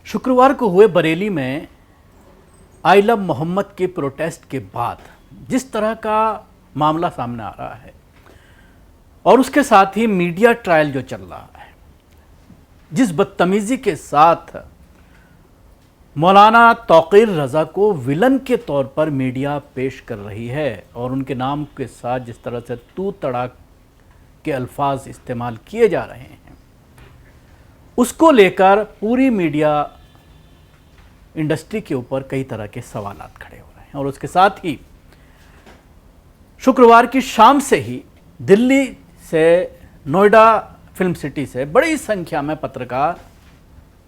शुक्रवार को हुए बरेली में आई लव मोहम्मद के प्रोटेस्ट के बाद जिस तरह का मामला सामने आ रहा है और उसके साथ ही मीडिया ट्रायल जो चल रहा है, जिस बदतमीजी के साथ मौलाना तौकीर रज़ा को विलन के तौर पर मीडिया पेश कर रही है और उनके नाम के साथ जिस तरह से तू तड़ाक के अल्फाज इस्तेमाल किए जा रहे हैं, उसको लेकर पूरी मीडिया इंडस्ट्री के ऊपर कई तरह के सवालात खड़े हो रहे हैं। और उसके साथ ही शुक्रवार की शाम से ही दिल्ली से, नोएडा फिल्म सिटी से बड़ी संख्या में पत्रकार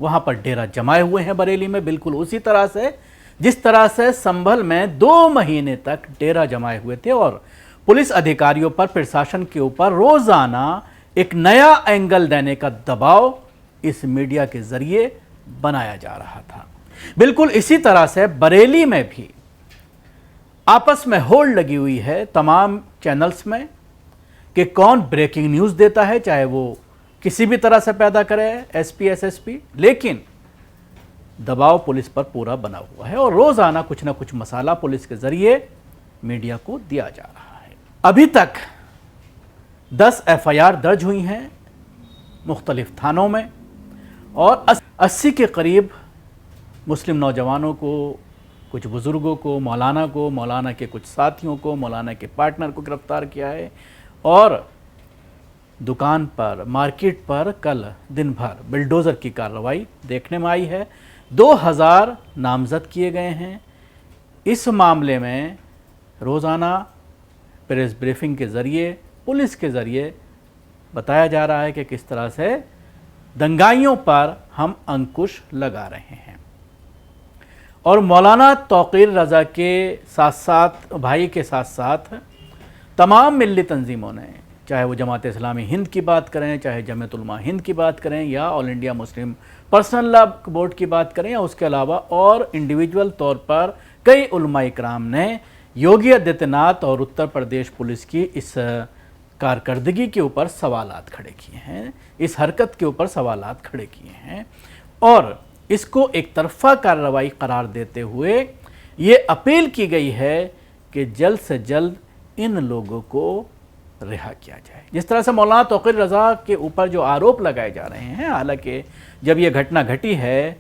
वहां पर डेरा जमाए हुए हैं बरेली में, बिल्कुल उसी तरह से जिस तरह से संभल में 2 महीने तक डेरा जमाए हुए थे और पुलिस अधिकारियों पर, प्रशासन के ऊपर रोजाना एक नया एंगल देने का दबाव इस मीडिया के जरिए बनाया जा रहा था। बिल्कुल इसी तरह से बरेली में भी आपस में होड़ लगी हुई है तमाम चैनल्स में कि कौन ब्रेकिंग न्यूज़ देता है, चाहे वो किसी भी तरह से पैदा करे एसपी एसएसपी, लेकिन दबाव पुलिस पर पूरा बना हुआ है और रोज़ाना कुछ ना कुछ मसाला पुलिस के ज़रिए मीडिया को दिया जा रहा है। अभी तक 10 एफआईआर दर्ज हुई हैं मुख्तलिफ थानों में और 80 के करीब मुस्लिम नौजवानों को, कुछ बुज़ुर्गों को, मौलाना के कुछ साथियों को, मौलाना के पार्टनर को गिरफ्तार किया है और दुकान पर, मार्केट पर कल दिन भर बिल्डोज़र की कार्रवाई देखने में आई है। 2000 नामजद किए गए हैं। इस मामले में रोज़ाना प्रेस ब्रीफिंग के ज़रिए, पुलिस के ज़रिए बताया जा रहा है कि किस तरह से दंगाइयों पर हम अंकुश लगा रहे हैं। और मौलाना तौकीर रज़ा के साथ साथ, भाई के साथ साथ तमाम मिल्ली तंजीमों ने, चाहे वो जमात इस्लामी हिंद की बात करें, चाहे जमीयत उलमा हिंद की बात करें या all India Muslim Personal Law board की बात करें या उसके अलावा और इंडिविजुअल तौर पर कई उलमा इकराम ने योगी आदित्यनाथ और उत्तर प्रदेश पुलिस की इस कारकर्दगी के ऊपर सवालात खड़े किए हैं, इस हरकत के ऊपर सवालात खड़े किए हैं और इसको एक तरफा कार्रवाई करार देते हुए ये अपील की गई है कि जल्द से जल्द इन लोगों को रिहा किया जाए। जिस तरह से मौलाना तौकीर रज़ा के ऊपर जो आरोप लगाए जा रहे हैं, हालांकि जब ये घटना घटी है,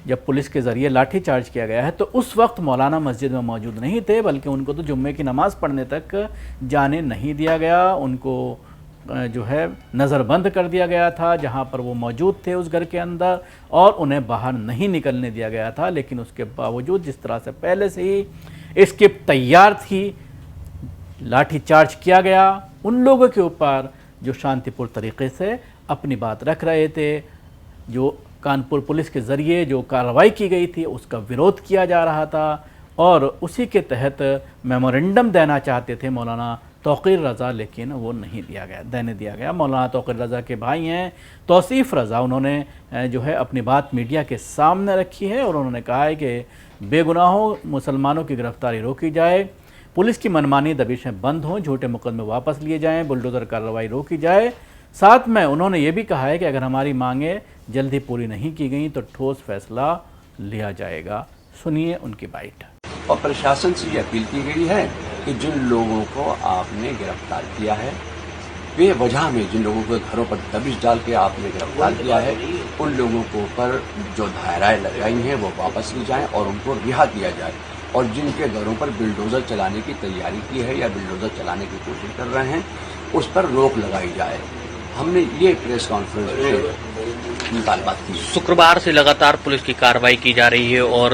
जब पुलिस के ज़रिए लाठीचार्ज किया गया है, तो उस वक्त मौलाना मस्जिद में मौजूद नहीं थे, बल्कि उनको तो जुम्मे की नमाज़ पढ़ने तक जाने नहीं दिया गया। उनको जो है नज़रबंद कर दिया गया था जहां पर वो मौजूद थे उस घर के अंदर, और उन्हें बाहर नहीं निकलने दिया गया था। लेकिन उसके बावजूद जिस तरह से पहले से ही स्क्रिप्ट तैयार थी, लाठीचार्ज किया गया उन लोगों के ऊपर जो शांतिपूर्ण तरीके से अपनी बात रख रहे थे, जो कानपुर पुलिस के ज़रिए जो कार्रवाई की गई थी उसका विरोध किया जा रहा था और उसी के तहत मेमोरेंडम देना चाहते थे मौलाना तौकीर रज़ा, लेकिन वो नहीं देने दिया गया। मौलाना तौकीर रज़ा के भाई हैं तौसीफ़ रज़ा, उन्होंने जो है अपनी बात मीडिया के सामने रखी है और उन्होंने कहा है कि बेगुनाहों मुसलमानों की गिरफ्तारी रोकी जाए, पुलिस की मनमानी दबिशें बंद हों, झूठे मुकदमे वापस लिए जाएं, बुलडोज़र कार्रवाई रोकी जाए। साथ में उन्होंने ये भी कहा है कि अगर हमारी मांगें जल्दी पूरी नहीं की गई तो ठोस फैसला लिया जाएगा। सुनिए उनकी बाइट। और प्रशासन से ये अपील की गई है कि जिन लोगों को आपने गिरफ्तार किया है, बेवजह में जिन लोगों के घरों पर दबिश डाल के आपने गिरफ्तार किया है, उन लोगों को ऊपर जो धाराएं लगाई हैं वो वापस ली जाएं और उनको रिहा किया जाए। और जिनके घरों पर बिल्डोज़र चलाने की तैयारी की है या बिल्डोज़र चलाने की कोशिश कर रहे हैं, उस पर रोक लगाई जाए। हमने ये प्रेस कॉन्फ्रेंस में मुतालबात की। शुक्रवार से लगातार पुलिस की कार्रवाई की जा रही है और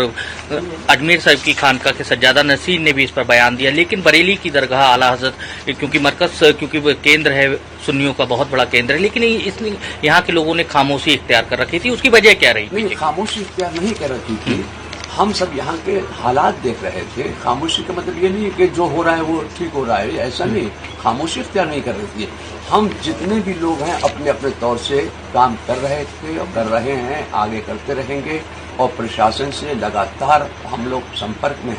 अजमेर साहिब की खानका के सज्जादा नसीर ने भी इस पर बयान दिया, लेकिन बरेली की दरगाह आला हज़रत, क्योंकि मरकज, क्योंकि केंद्र है, सुन्नियों का बहुत बड़ा केंद्र है, लेकिन इसमें यहाँ के लोगों ने खामोशी इख्तियार कर रखी थी। उसकी वजह क्या रही? नहीं, खामोशी इख्तियार नहीं कर रखी थी, हम सब यहाँ के हालात देख रहे थे। खामोशी का मतलब ये नहीं है कि जो हो रहा है वो ठीक हो रहा है, ऐसा नहीं। खामोशी इख्तियार नहीं कर रही थी। हम जितने भी लोग हैं अपने अपने तौर से काम कर रहे थे और कर रहे हैं, आगे करते रहेंगे और प्रशासन से लगातार हम लोग संपर्क में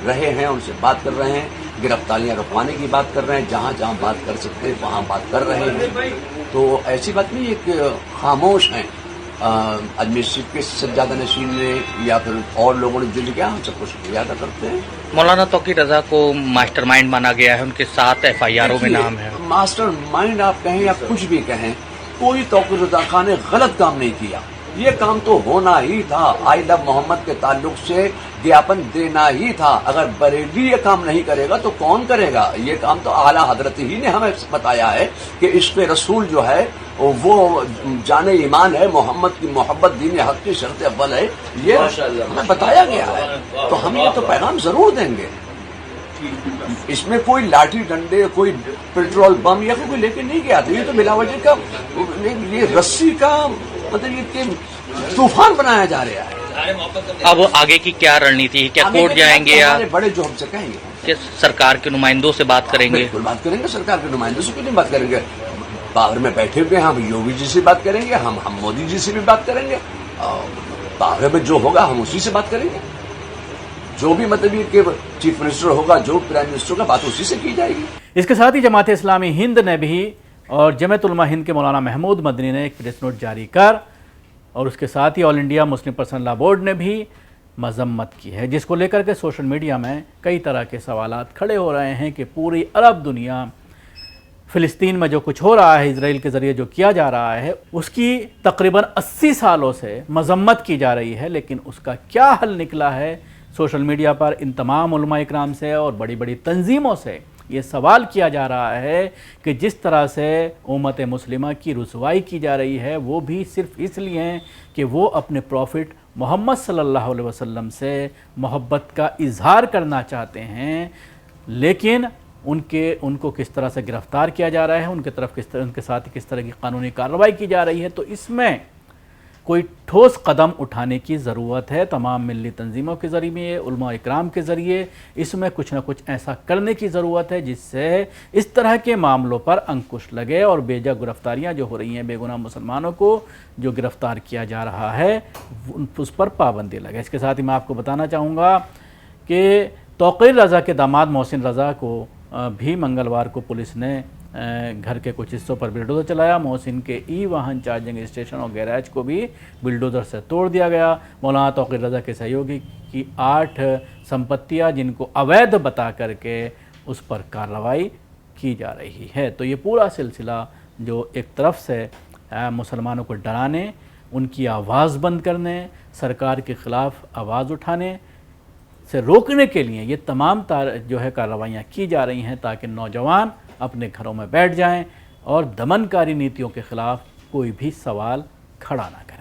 रहे हैं, उनसे बात कर रहे हैं, गिरफ्तारियां रुकवाने की बात कर रहे हैं, जहां जहां बात कर सकते हैं वहां बात कर रहे हैं। तो ऐसी बात नहीं है कि खामोश हैं, अजमेर शरीफ के सज्जादा नशीन ने या फिर और लोगों ने जो किया, हम सबको शुक्रिया अदा करते हैं। मौलाना तौकीर रजा को मास्टरमाइंड माना गया है, उनके 7 FIRों में नाम है। मास्टर माइंड आप कहें या कुछ भी कहें, कोई तौकीर रजा खान ने गलत काम नहीं किया। ये काम तो होना ही था। आई लव मोहम्मद के ताल्लुक से ज्ञापन देना ही था। अगर बरेली ये काम नहीं करेगा तो कौन करेगा? ये काम तो आला हजरत ही ने हमें बताया है कि इश्क़ रसूल जो है वो जाने ईमान है, मोहम्मद की मोहब्बत दीन हक की शर्त अव्वल है, ये हमें बताया गया है। तो हम ये तो पैगाम जरूर देंगे। इसमें कोई लाठी डंडे, कोई पेट्रोल बम या कोई लेके नहीं गया। तो ये तो बिलावजह का ये रस्सी का मतलब ये तूफान बनाया जा रहा है। अब आगे की क्या रणनीति है? क्या कोर्ट जाएंगे या बड़े जो हमसे कहेंगे कि सरकार के नुमाइंदों से बात करेंगे? बिल्कुल बात करेंगे। सरकार के नुमाइंदों से क्यों नहीं बात करेंगे? बाहर में बैठे हुए हम योगी जी से बात करेंगे, हम मोदी जी से भी बात करेंगे। बाहर में जो होगा हम उसी से बात करेंगे। जो भी मतलब ये कि चीफ मिनिस्टर होगा, जो प्राइम मिनिस्टर होगा, बात उसी से की जाएगी। इसके साथ ही जमात इस्लामी हिंद ने भी और जमीयत उलमा हिंद के मौलाना महमूद मदनी ने एक प्रेस नोट जारी कर और उसके साथ ही All India Muslim Personal Law Board ने भी मजम्मत की है, जिसको लेकर के सोशल मीडिया में कई तरह के सवालात खड़े हो रहे हैं कि पूरी अरब दुनिया फ़िलिस्तीन में जो कुछ हो रहा है, इसराइल के ज़रिए जो किया जा रहा है, उसकी तकरीबन 80 सालों से मजम्मत की जा रही है, लेकिन उसका क्या हल निकला है? सोशल मीडिया पर इन तमाम उलमा इकराम से और बड़ी बड़ी तंजीमों से ये सवाल किया जा रहा है कि जिस तरह से उम्मत मुस्लिमा की रुसवाई की जा रही है, वो भी सिर्फ इसलिए है कि वो अपने प्रॉफिट मोहम्मद सल्लल्लाहु अलैहि वसल्लम से मोहब्बत का इजहार करना चाहते हैं, लेकिन उनको किस तरह से गिरफ्तार किया जा रहा है, उनके साथ किस तरह की कानूनी कार्रवाई की जा रही है। तो इसमें कोई ठोस कदम उठाने की ज़रूरत है। तमाम मिली तंजीमों के ज़रिए, उलमा इकराम के ज़रिए इसमें कुछ ना कुछ ऐसा करने की ज़रूरत है जिससे इस तरह के मामलों पर अंकुश लगे और बेजा गिरफ्तारियाँ जो हो रही हैं, बेगुनाह मुसलमानों को जो गिरफ़्तार किया जा रहा है, उस पर पाबंदी लगे। इसके साथ ही मैं आपको बताना चाहूँगा कि तौकीर रज़ा के दामाद मोहसिन रज़ा को भी मंगलवार को पुलिस ने घर के कुछ हिस्सों पर बुलडोज़र चलाया। मोहसिन के वाहन चार्जिंग स्टेशन और गैराज को भी बुलडोज़र से तोड़ दिया गया। मौलाना तौकीर रज़ा के सहयोगी की 8 संपत्तियां जिनको अवैध बता करके उस पर कार्रवाई की जा रही है। तो ये पूरा सिलसिला जो एक तरफ से मुसलमानों को डराने, उनकी आवाज़ बंद करने, सरकार के ख़िलाफ़ आवाज़ उठाने से रोकने के लिए ये तमाम जो है कार्रवाइयाँ की जा रही हैं, ताकि नौजवान अपने घरों में बैठ जाएं और दमनकारी नीतियों के ख़िलाफ़ कोई भी सवाल खड़ा ना करें।